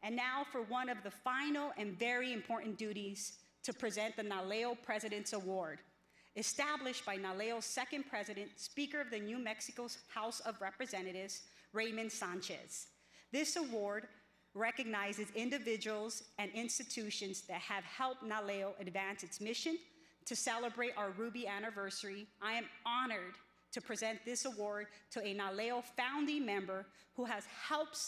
And now for one of the final and very important duties to present the NALEO President's Award. Established by NALEO's second president, Speaker of the New Mexico's House of Representatives, Raymond Sanchez. This award recognizes individuals and institutions that have helped NALEO advance its mission. To celebrate our Ruby anniversary, I am honored to present this award to a NALEO founding member who has helped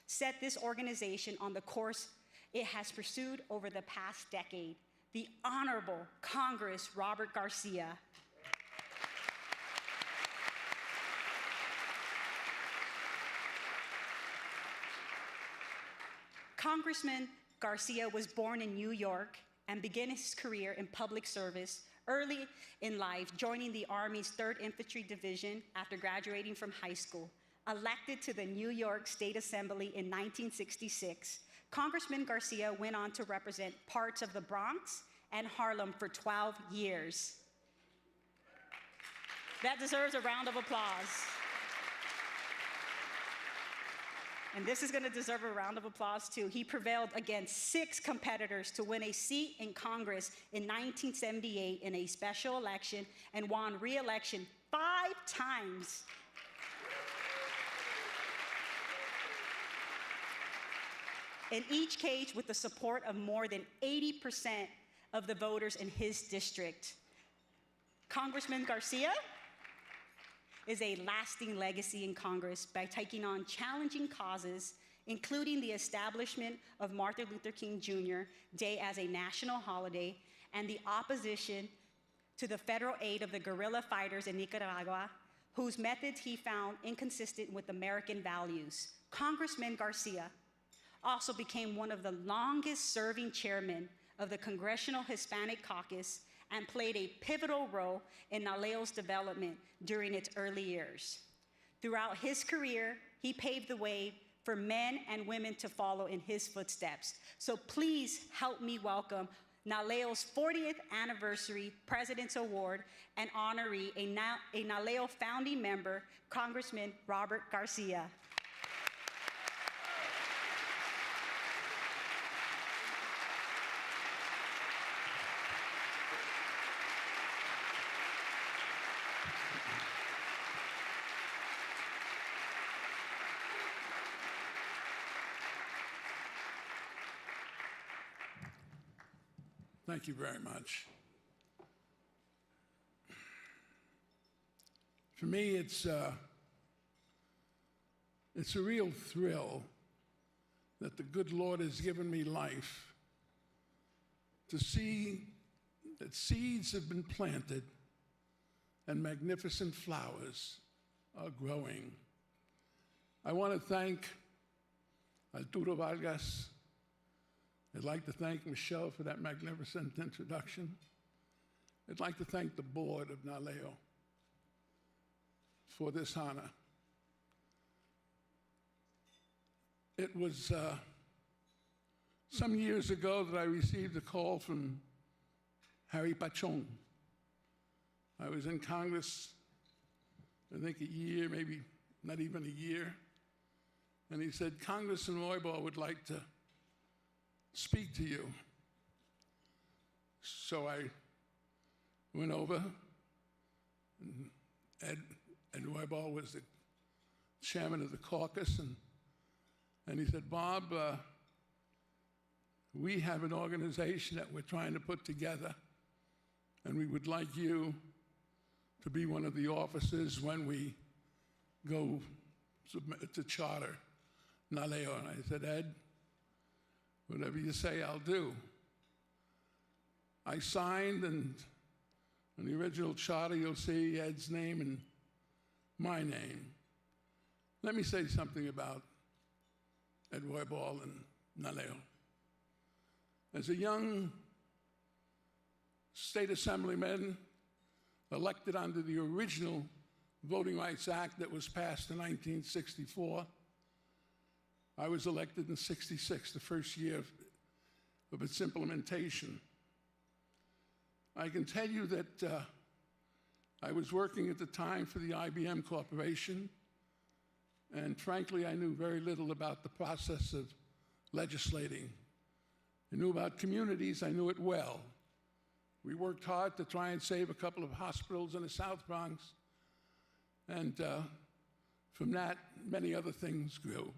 set this organization on the course it has pursued over the past decade, the Honorable Congress Robert Garcia. Congressman Garcia was born in New York and began his career in public service early in life, joining the Army's 3rd Infantry Division after graduating from high school. Elected to the New York State Assembly in 1966, Congressman Garcia went on to represent parts of the Bronx and Harlem for 12 years. That deserves a round of applause. And this is going to deserve a round of applause too. He prevailed against 6 competitors to win a seat in Congress in 1978 in a special election and won re-election 5 times. In each case with the support of more than 80% of the voters in his district. Congressman Garcia is a lasting legacy in Congress by taking on challenging causes, including the establishment of Martin Luther King Jr. Day as a national holiday and the opposition to the federal aid of the guerrilla fighters in Nicaragua, whose methods he found inconsistent with American values. Congressman Garcia also became one of the longest-serving chairmen of the Congressional Hispanic Caucus and played a pivotal role in NALEO's development during its early years. Throughout his career, he paved the way for men and women to follow in his footsteps. So please help me welcome NALEO's 40th Anniversary President's Award and honoree, a NALEO founding member, Congressman Robert Garcia. Thank you very much. For me, it's a real thrill that the good Lord has given me life to see that seeds have been planted and magnificent flowers are growing. I want to thank Arturo Vargas. I'd like to thank Michelle for that magnificent introduction. I'd like to thank the board of NALEO for this honor. It was some years ago that I received a call from Harry Pachon. I was in Congress, I think a year, maybe not even a year, and he said, Congressman Roybal would like to speak to you. So I went over, and Ed Roybal was the chairman of the caucus, and he said, Bob, we have an organization that we're trying to put together, and we would like you to be one of the officers when we go to charter NALEO. And I said, Ed, whatever you say, I'll do. I signed, and in the original charter, you'll see Ed's name and my name. Let me say something about Ed Roybal and NALEO. As a young state assemblyman elected under the original Voting Rights Act that was passed in 1964, I was elected in '66, the first year of its implementation. I can tell you that I was working at the time for the IBM Corporation, and frankly, I knew very little about the process of legislating. I knew about communities, I knew it well. We worked hard to try and save a couple of hospitals in the South Bronx, and from that, many other things grew.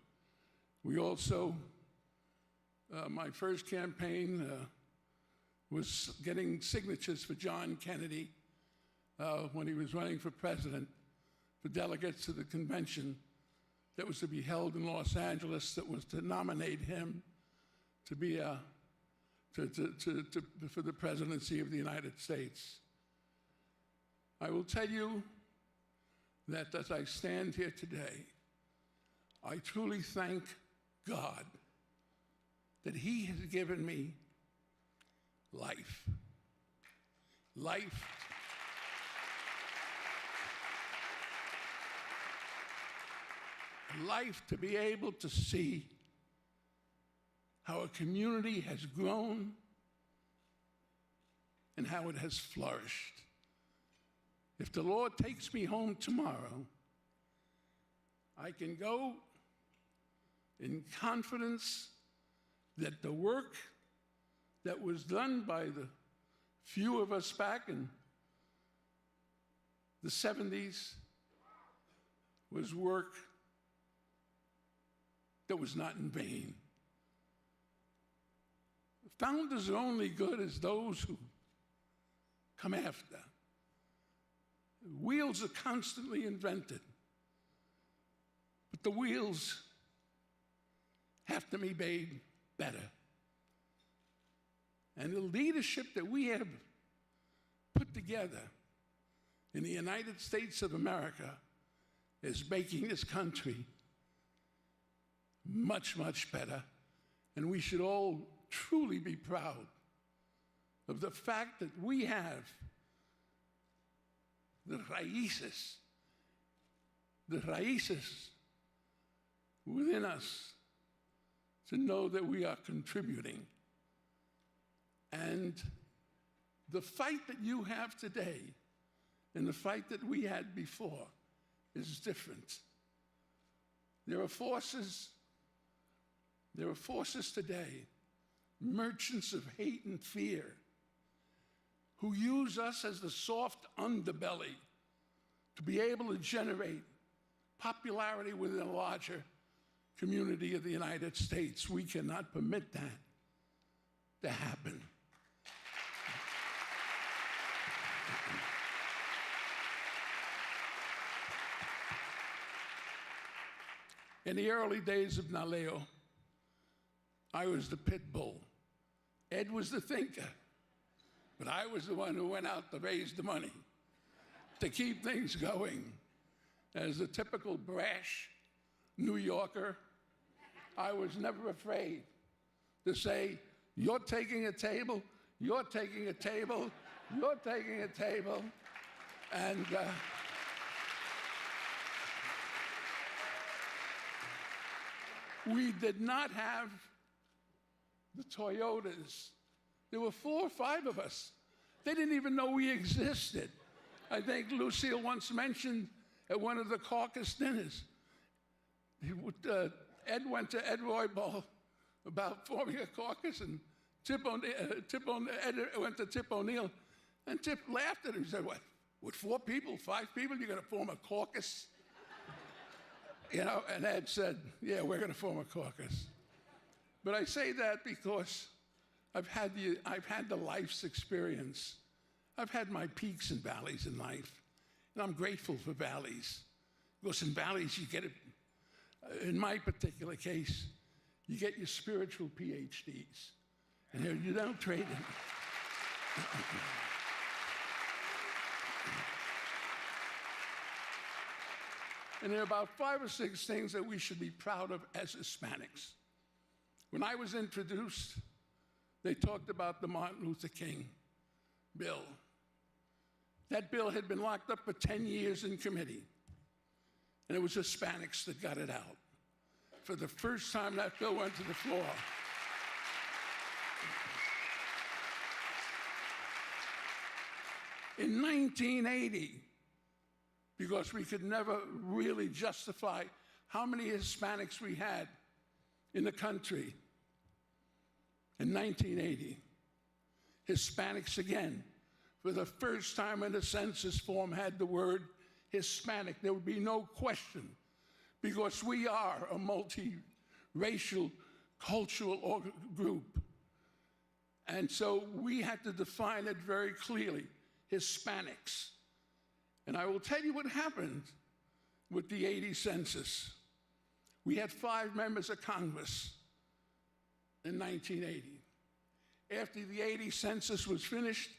We also, my first campaign was getting signatures for John Kennedy when he was running for president, for delegates to the convention that was to be held in Los Angeles, that was to nominate him to be for the presidency of the United States. I will tell you that as I stand here today, I truly thank God that He has given me life. Life. Life to be able to see how a community has grown and how it has flourished. If the Lord takes me home tomorrow, I can go in confidence that the work that was done by the few of us back in the 70s was work that was not in vain. Founders are only good as those who come after. Wheels are constantly invented, but the wheels have to be made better. And the leadership that we have put together in the United States of America is making this country much, much better. And we should all truly be proud of the fact that we have the raíces within us to know that we are contributing. And the fight that you have today and the fight that we had before is different. There are forces today, merchants of hate and fear, who use us as the soft underbelly to be able to generate popularity within a larger community of the United States. We cannot permit that to happen. In the early days of NALEO, I was the pit bull. Ed was the thinker. But I was the one who went out to raise the money to keep things going. As a typical brash New Yorker, I was never afraid to say, you're taking a table, you're taking a table, you're taking a table. And we did not have the Toyotas. There were 4 or 5 of us. They didn't even know we existed. I think Lucille once mentioned at one of the caucus dinners, Ed went to Ed Roybal about forming a caucus, and Ed went to Tip O'Neill, and Tip laughed at him. He said, what, with 4 people, 5 people, you're going to form a caucus? You know, and Ed said, yeah, we're going to form a caucus. But I say that because I've had the life's experience. I've had my peaks and valleys in life, and I'm grateful for valleys. Because in valleys, you get it, in my particular case, you get your spiritual PhDs, and you don't trade them. And there are about 5 or 6 things that we should be proud of as Hispanics. When I was introduced, they talked about the Martin Luther King bill. That bill had been locked up for 10 years in committee, and it was Hispanics that got it out. For the first time that bill went to the floor. In 1980, because we could never really justify how many Hispanics we had in the country, In 1980, Hispanics again, for the first time in the census form, had the word Hispanic. There would be no question, because we are a multi-racial, cultural group. And so we had to define it very clearly, Hispanics. And I will tell you what happened with the 80 census. We had 5 members of Congress in 1980. After the 80 census was finished,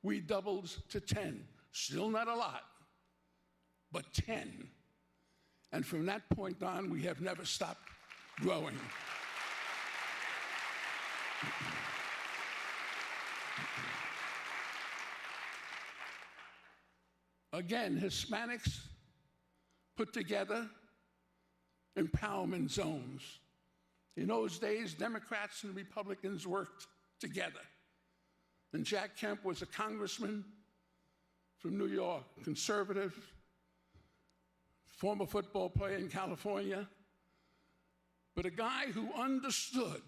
we doubled to 10. Still not a lot, but 10. And from that point on, we have never stopped growing. Again, Hispanics put together empowerment zones. In those days, Democrats and Republicans worked together. And Jack Kemp was a congressman from New York, conservative, former football player in California, but a guy who understood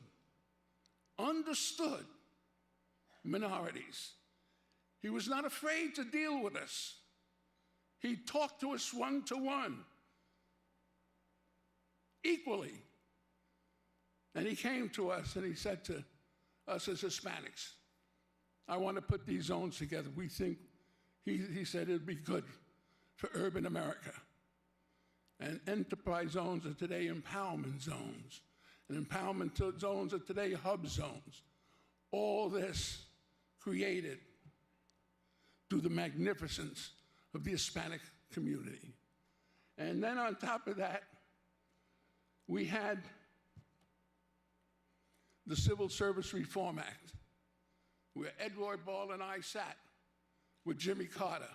minorities. He was not afraid to deal with us. He talked to us one-to-one, equally. And he came to us and he said to us as Hispanics, I want to put these zones together. We think, he said, it'd be good for urban America. And enterprise zones are today empowerment zones. And empowerment zones are today hub zones. All this created through the magnificence of the Hispanic community. And then on top of that, we had the Civil Service Reform Act, where Ed Roy Ball and I sat with Jimmy Carter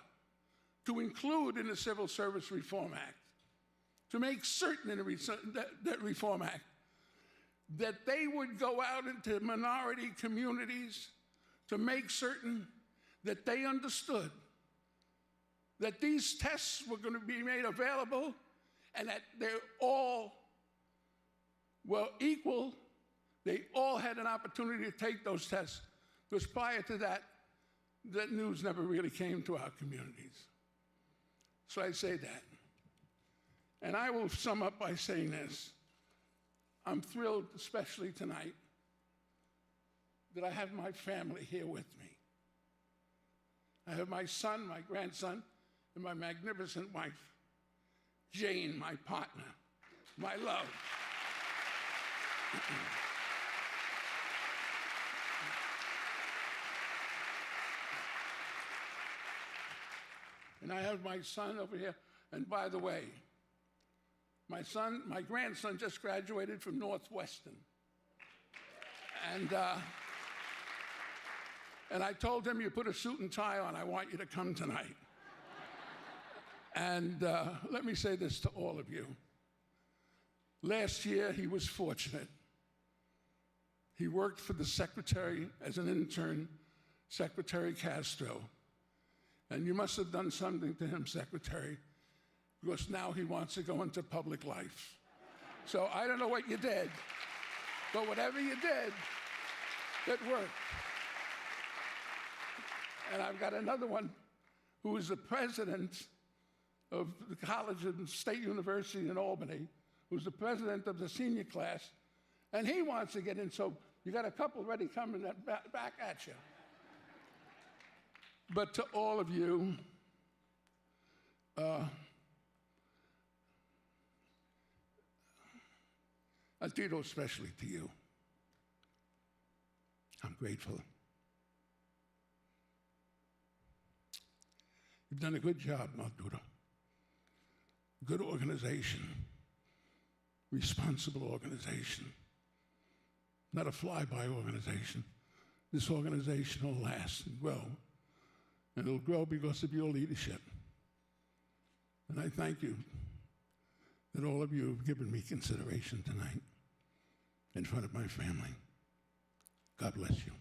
to include in the Civil Service Reform Act, to make certain in that Reform Act, that they would go out into minority communities to make certain that they understood that these tests were going to be made available and that they're all were equal. They all had an opportunity to take those tests. Because prior to that, that news never really came to our communities. So I say that. And I will sum up by saying this. I'm thrilled, especially tonight, that I have my family here with me. I have my son, my grandson, and my magnificent wife, Jane, my partner, my love. And I have my son over here. And by the way, my grandson just graduated from Northwestern. And I told him, you put a suit and tie on, I want you to come tonight. And let me say this to all of you. Last year, he was fortunate. He worked for the secretary as an intern, Secretary Castro. And you must have done something to him, Secretary, because now he wants to go into public life. So I don't know what you did, but whatever you did, it worked. And I've got another one who is the president of the College of State University in Albany, who's the president of the senior class, and he wants to get in, so you got a couple ready coming back at you. But to all of you, Tito, especially to you, I'm grateful. You've done a good job, Maduro. Good organization, responsible organization, not a fly-by organization. This organization will last and grow, and it'll grow because of your leadership. And I thank you that all of you have given me consideration tonight in front of my family. God bless you.